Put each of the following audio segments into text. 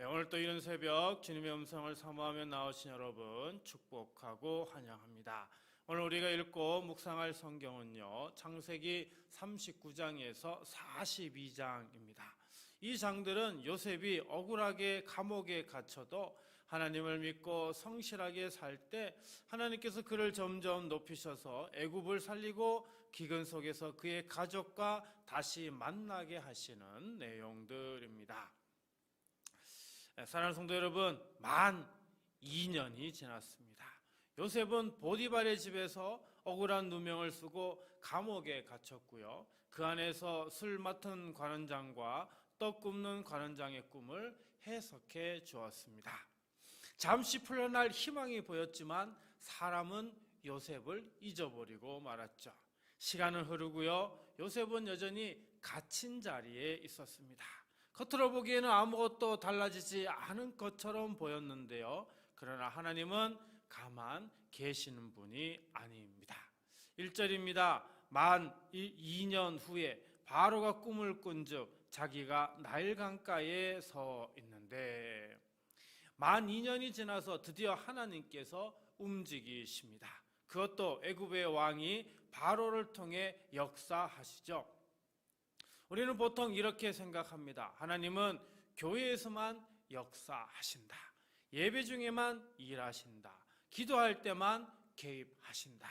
네, 오늘 또 이른 새벽 주님의 음성을 사모하며 나오신 여러분 축복하고 환영합니다. 오늘 우리가 읽고 묵상할 성경은요, 창세기 39장에서 42장입니다. 이 장들은 요셉이 억울하게 감옥에 갇혀도 하나님을 믿고 성실하게 살 때 하나님께서 그를 점점 높이셔서 애굽을 살리고 기근 속에서 그의 가족과 다시 만나게 하시는 내용들입니다. 사랑하는 성도 여러분, 만 2년이 지났습니다. 요셉은 보디발의 집에서 억울한 누명을 쓰고 감옥에 갇혔고요. 그 안에서 술 맡은 관원장과 떡 굽는 관원장의 꿈을 해석해 주었습니다. 잠시 풀려날 희망이 보였지만 사람은 요셉을 잊어버리고 말았죠. 시간은 흐르고요. 요셉은 여전히 갇힌 자리에 있었습니다. 겉으로 보기에는 아무것도 달라지지 않은 것처럼 보였는데요. 그러나 하나님은 가만 계시는 분이 아닙니다. 1절입니다. 만 2년 후에 바로가 꿈을 꾼즉 자기가 나일 강가에 서 있는데, 만 2년이 지나서 드디어 하나님께서 움직이십니다. 그것도 애굽의 왕이 바로를 통해 역사하시죠. 우리는 보통 이렇게 생각합니다. 하나님은 교회에서만 역사하신다. 예배 중에만 일하신다. 기도할 때만 개입하신다.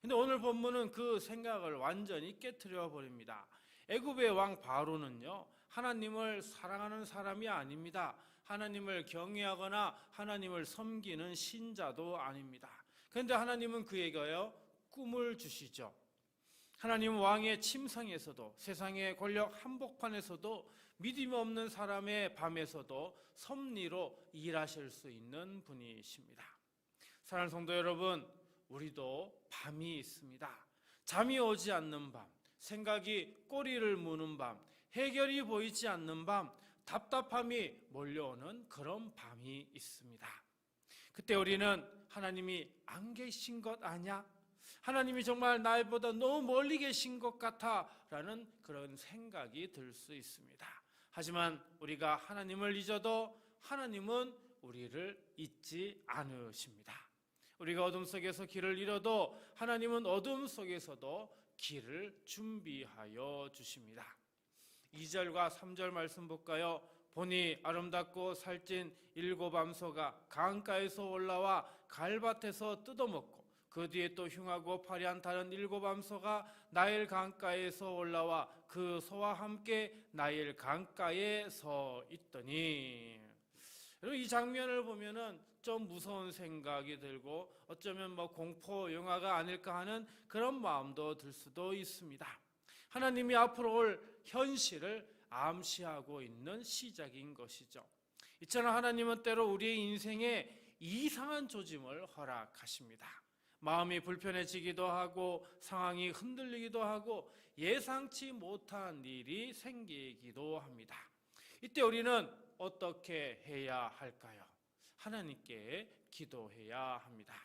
근데 오늘 본문은 그 생각을 완전히 깨트려 버립니다. 애굽의 왕 바로는요, 하나님을 사랑하는 사람이 아닙니다. 하나님을 경외하거나 하나님을 섬기는 신자도 아닙니다. 그런데 하나님은 그에게요, 꿈을 주시죠. 하나님 왕의 침상에서도, 세상의 권력 한복판에서도, 믿음이 없는 사람의 밤에서도 섭리로 일하실 수 있는 분이십니다. 사랑하는 성도 여러분, 우리도 밤이 있습니다. 잠이 오지 않는 밤, 생각이 꼬리를 무는 밤, 해결이 보이지 않는 밤, 답답함이 몰려오는 그런 밤이 있습니다. 그때 우리는 하나님이 안 계신 것 아냐? 하나님이 정말 나보다 너무 멀리 계신 것 같아 라는 그런 생각이 들 수 있습니다. 하지만 우리가 하나님을 잊어도 하나님은 우리를 잊지 않으십니다. 우리가 어둠 속에서 길을 잃어도 하나님은 어둠 속에서도 길을 준비하여 주십니다. 2절과 3절 말씀 볼까요? 보니 아름답고 살찐 7 암소가 강가에서 올라와 갈밭에서 뜯어먹고, 그 뒤에 또 흉하고 파리한 다른 7 암소가 나일 강가에서 올라와 그 소와 함께 나일 강가에 서 있더니, 여러분, 이 장면을 보면은 좀 무서운 생각이 들고 어쩌면 공포 영화가 아닐까 하는 그런 마음도 들 수도 있습니다. 하나님이 앞으로 올 현실을 암시하고 있는 시작인 것이죠. 이처럼 하나님은 때로 우리의 인생에 이상한 조짐을 허락하십니다. 마음이 불편해지기도 하고 상황이 흔들리기도 하고 예상치 못한 일이 생기기도 합니다. 이때 우리는 어떻게 해야 할까요? 하나님께 기도해야 합니다.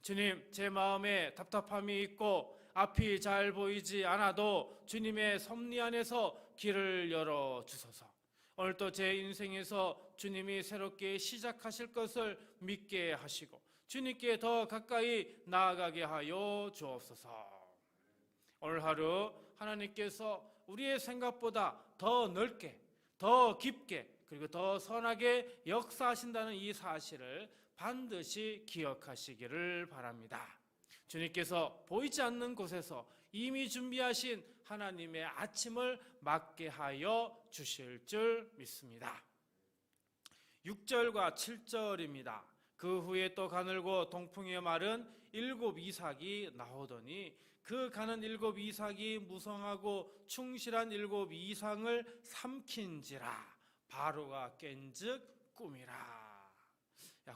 주님, 제 마음에 답답함이 있고 앞이 잘 보이지 않아도 주님의 섭리 안에서 길을 열어주소서. 오늘도 제 인생에서 주님이 새롭게 시작하실 것을 믿게 하시고 주님께 더 가까이 나아가게 하여 주옵소서. 오늘 하루 하나님께서 우리의 생각보다 더 넓게, 더 깊게, 그리고 더 선하게 역사하신다는 이 사실을 반드시 기억하시기를 바랍니다. 주님께서 보이지 않는 곳에서 이미 준비하신 하나님의 아침을 맞게 하여 주실 줄 믿습니다. 6절과 7절입니다. 그 후에 또 가늘고 동풍에 마른 7 이삭이 나오더니 그 가는 7 이삭이 무성하고 충실한 7 이상을 삼킨지라. 바로가 깬즉 꿈이라.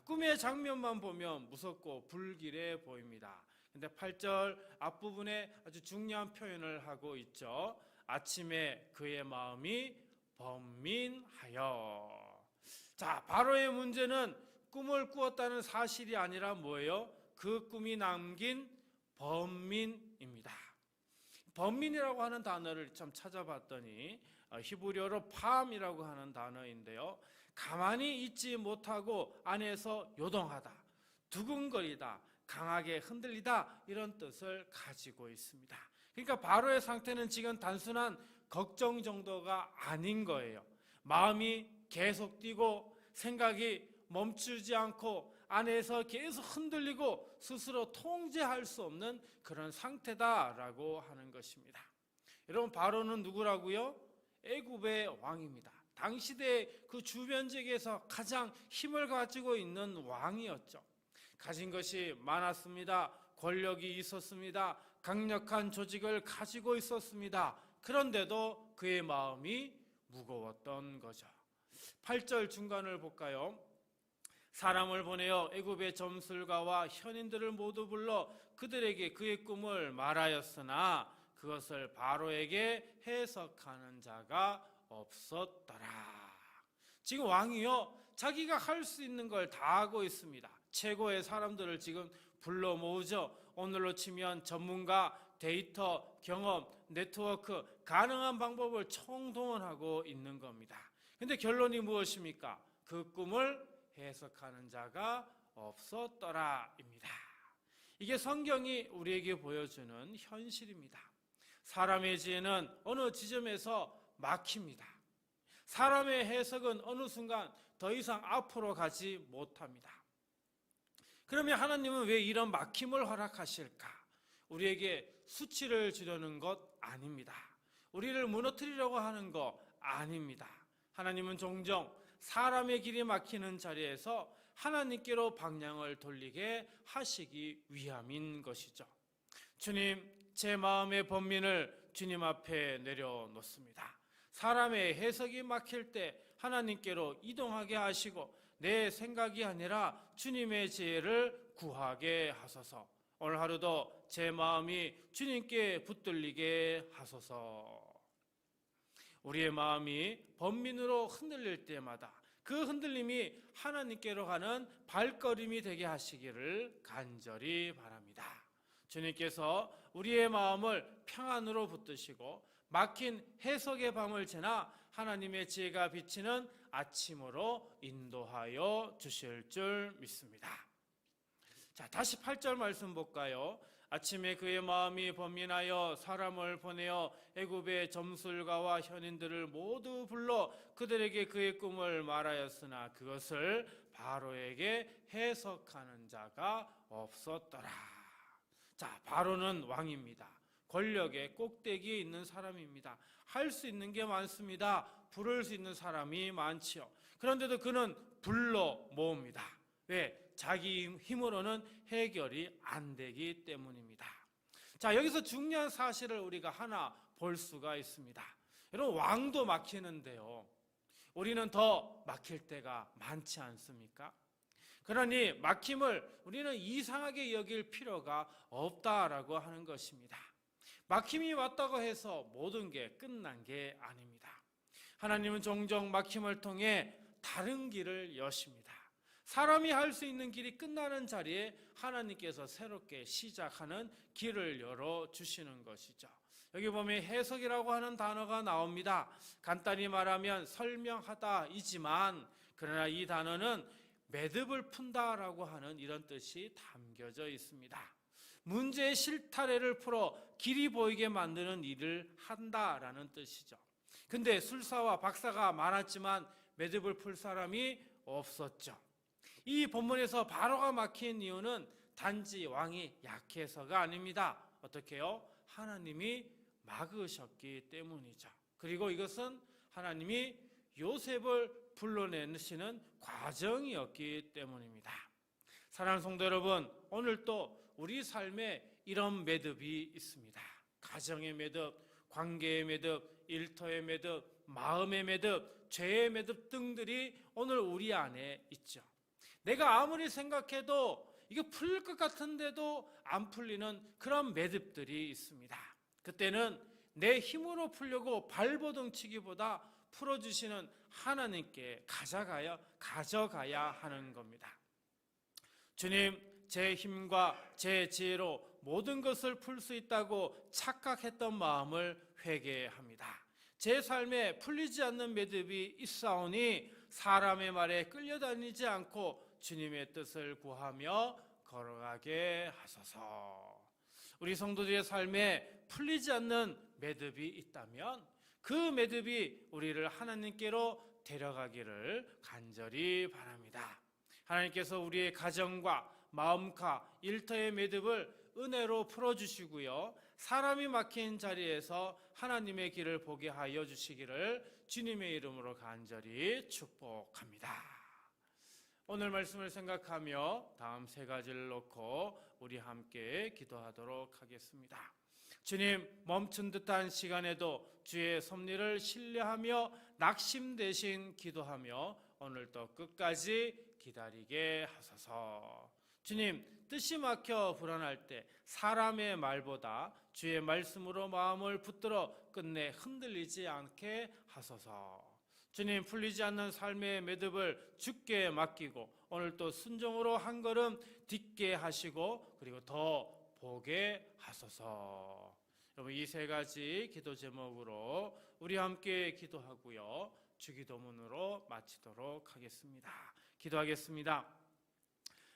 꿈의 장면만 보면 무섭고 불길해 보입니다. 근데 8절 앞부분에 아주 중요한 표현을 하고 있죠. 아침에 그의 마음이 번민하여. 자, 바로의 문제는 꿈을 꾸었다는 사실이 아니라 뭐예요? 그 꿈이 남긴 번민입니다. 번민이라고 하는 단어를 참 찾아봤더니 히브리어로 팜이라고 하는 단어인데요, 가만히 있지 못하고 안에서 요동하다, 두근거리다, 강하게 흔들리다, 이런 뜻을 가지고 있습니다. 그러니까 바로의 상태는 지금 단순한 걱정 정도가 아닌 거예요. 마음이 계속 뛰고 생각이 멈추지 않고 안에서 계속 흔들리고 스스로 통제할 수 없는 그런 상태다라고 하는 것입니다. 여러분, 바로는 누구라고요? 애굽의 왕입니다. 당시대 그 주변 지역에서 가장 힘을 가지고 있는 왕이었죠. 가진 것이 많았습니다. 권력이 있었습니다. 강력한 조직을 가지고 있었습니다. 그런데도 그의 마음이 무거웠던 거죠. 8절 중간을 볼까요? 사람을 보내어 애굽의 점술가와 현인들을 모두 불러 그들에게 그의 꿈을 말하였으나 그것을 바로에게 해석하는 자가 없었더라. 지금 왕이요, 자기가 할 수 있는 걸 다 하고 있습니다. 최고의 사람들을 지금 불러 모으죠. 오늘로 치면 전문가, 데이터, 경험, 네트워크, 가능한 방법을 총동원하고 있는 겁니다. 근데 결론이 무엇입니까? 그 꿈을 해석하는 자가 없었더라입니다. 이게 성경이 우리에게 보여주는 현실입니다. 사람의 지혜는 어느 지점에서 막힙니다. 사람의 해석은 어느 순간 더 이상 앞으로 가지 못합니다. 그러면 하나님은 왜 이런 막힘을 허락하실까? 우리에게 수치를 주려는 것 아닙니다. 우리를 무너뜨리려고 하는 거 아닙니다. 하나님은 종종 사람의 길이 막히는 자리에서 하나님께로 방향을 돌리게 하시기 위함인 것이죠. 주님, 제 마음의 번민을 주님 앞에 내려놓습니다. 사람의 해석이 막힐 때 하나님께로 이동하게 하시고 내 생각이 아니라 주님의 지혜를 구하게 하소서. 오늘 하루도 제 마음이 주님께 붙들리게 하소서. 우리의 마음이 번민으로 흔들릴 때마다 그 흔들림이 하나님께로 가는 발걸음이 되게 하시기를 간절히 바랍니다. 주님께서 우리의 마음을 평안으로 붙드시고 막힌 해석의 밤을 지나 하나님의 지혜가 비치는 아침으로 인도하여 주실 줄 믿습니다. 자, 다시 8절 말씀 볼까요? 아침에 그의 마음이 번민하여 사람을 보내어 애굽의 점술가와 현인들을 모두 불러 그들에게 그의 꿈을 말하였으나 그것을 바로에게 해석하는 자가 없었더라. 자, 바로는 왕입니다. 권력의 꼭대기에 있는 사람입니다. 할 수 있는 게 많습니다. 부를 수 있는 사람이 많지요. 그런데도 그는 불러 모읍니다. 왜? 자기 힘으로는 해결이 안 되기 때문입니다. 자, 여기서 중요한 사실을 우리가 하나 볼 수가 있습니다. 여러분, 왕도 막히는데요, 우리는 더 막힐 때가 많지 않습니까? 그러니 막힘을 우리는 이상하게 여길 필요가 없다라고 하는 것입니다. 막힘이 왔다고 해서 모든 게 끝난 게 아닙니다. 하나님은 종종 막힘을 통해 다른 길을 여십니다. 사람이 할 수 있는 길이 끝나는 자리에 하나님께서 새롭게 시작하는 길을 열어주시는 것이죠. 여기 보면 해석이라고 하는 단어가 나옵니다. 간단히 말하면 설명하다이지만 그러나 이 단어는 매듭을 푼다라고 하는 이런 뜻이 담겨져 있습니다. 문제의 실타래를 풀어 길이 보이게 만드는 일을 한다라는 뜻이죠. 근데 술사와 박사가 많았지만 매듭을 풀 사람이 없었죠. 이 본문에서 바로가 막힌 이유는 단지 왕이 약해서가 아닙니다. 어떻게요? 하나님이 막으셨기 때문이죠. 그리고 이것은 하나님이 요셉을 불러내시는 과정이었기 때문입니다. 사랑하는 성도 여러분, 오늘도 우리 삶에 이런 매듭이 있습니다. 가정의 매듭, 관계의 매듭, 일터의 매듭, 마음의 매듭, 죄의 매듭 등들이 오늘 우리 안에 있죠. 내가 아무리 생각해도 이게 풀릴 것 같은데도 안 풀리는 그런 매듭들이 있습니다. 그때는 내 힘으로 풀려고 발버둥 치기보다 풀어주시는 하나님께 가져가야 하는 겁니다. 주님, 제 힘과 제 지혜로 모든 것을 풀 수 있다고 착각했던 마음을 회개합니다. 제 삶에 풀리지 않는 매듭이 있사오니 사람의 말에 끌려다니지 않고 주님의 뜻을 구하며 걸어가게 하소서. 우리 성도들의 삶에 풀리지 않는 매듭이 있다면 그 매듭이 우리를 하나님께로 데려가기를 간절히 바랍니다. 하나님께서 우리의 가정과 마음과 일터의 매듭을 은혜로 풀어주시고요, 사람이 막힌 자리에서 하나님의 길을 보게 하여 주시기를 주님의 이름으로 간절히 축복합니다. 오늘 말씀을 생각하며 다음 세 가지를 놓고 우리 함께 기도하도록 하겠습니다. 주님, 멈춘 듯한 시간에도 주의 섭리를 신뢰하며 낙심 대신 기도하며 오늘도 끝까지 기다리게 하소서. 주님, 뜻이 막혀 불안할 때 사람의 말보다 주의 말씀으로 마음을 붙들어 끝내 흔들리지 않게 하소서. 주님, 풀리지 않는 삶의 매듭을 주께 맡기고 오늘도 순종으로 한 걸음 딛게 하시고 그리고 더 보게 하소서. 여러분, 이 세 가지 기도 제목으로 우리 함께 기도하고요, 주기도문으로 마치도록 하겠습니다. 기도하겠습니다.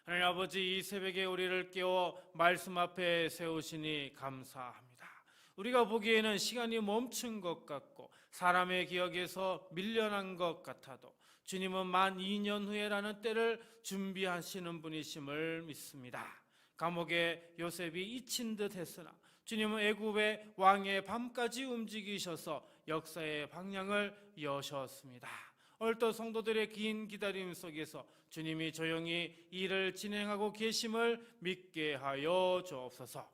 하나님 아버지, 이 새벽에 우리를 깨워 말씀 앞에 세우시니 감사합니다. 우리가 보기에는 시간이 멈춘 것 같고 사람의 기억에서 밀려난 것 같아도 주님은 만 2년 후에라는 때를 준비하시는 분이심을 믿습니다. 감옥에 요셉이 잊힌 듯 했으나 주님은 애굽의 왕의 밤까지 움직이셔서 역사의 방향을 여셨습니다. 오늘도 성도들의 긴 기다림 속에서 주님이 조용히 일을 진행하고 계심을 믿게 하여 주옵소서.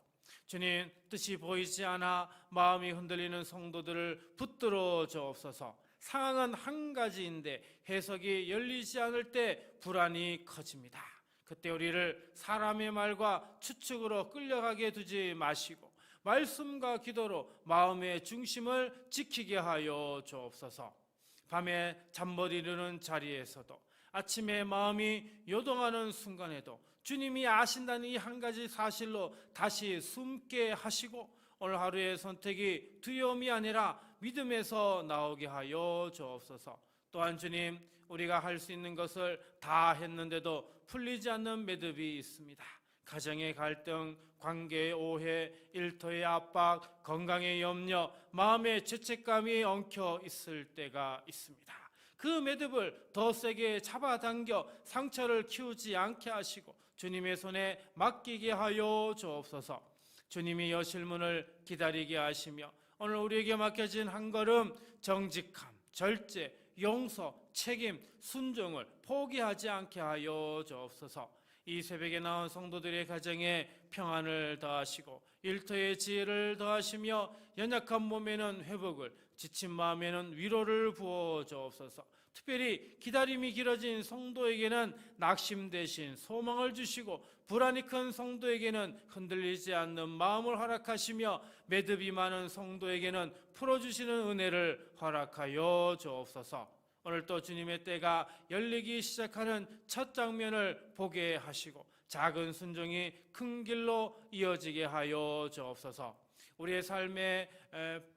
주님, 뜻이 보이지 않아 마음이 흔들리는 성도들을 붙들어 주옵소서. 상황은 한 가지인데 해석이 열리지 않을 때 불안이 커집니다. 그때 우리를 사람의 말과 추측으로 끌려가게 두지 마시고 말씀과 기도로 마음의 중심을 지키게 하여 주옵소서. 밤에 잠 못 이루는 자리에서도 아침에 마음이 요동하는 순간에도 주님이 아신다는 이 한 가지 사실로 다시 숨게 하시고 오늘 하루의 선택이 두려움이 아니라 믿음에서 나오게 하여 주옵소서. 또한 주님, 우리가 할 수 있는 것을 다 했는데도 풀리지 않는 매듭이 있습니다. 가정의 갈등, 관계의 오해, 일터의 압박, 건강의 염려, 마음의 죄책감이 엉켜 있을 때가 있습니다. 그 매듭을 더 세게 잡아당겨 상처를 키우지 않게 하시고 주님의 손에 맡기게 하여 주옵소서. 주님이 여실 문을 기다리게 하시며 오늘 우리에게 맡겨진 한 걸음 정직함, 절제, 용서, 책임, 순종을 포기하지 않게 하여 주옵소서. 이 새벽에 나온 성도들의 가정에 평안을 더하시고 일터에 지혜를 더하시며 연약한 몸에는 회복을, 지친 마음에는 위로를 부어 주옵소서. 특별히 기다림이 길어진 성도에게는 낙심 대신 소망을 주시고 불안이 큰 성도에게는 흔들리지 않는 마음을 허락하시며 매듭이 많은 성도에게는 풀어주시는 은혜를 허락하여 주옵소서. 오늘 또 주님의 때가 열리기 시작하는 첫 장면을 보게 하시고 작은 순종이 큰 길로 이어지게 하여 주옵소서. 우리의 삶에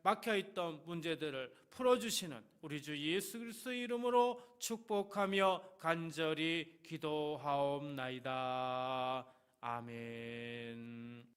막혀있던 문제들을 풀어주시는 우리 주 예수 그리스도의 이름으로 축복하며 간절히 기도하옵나이다. 아멘.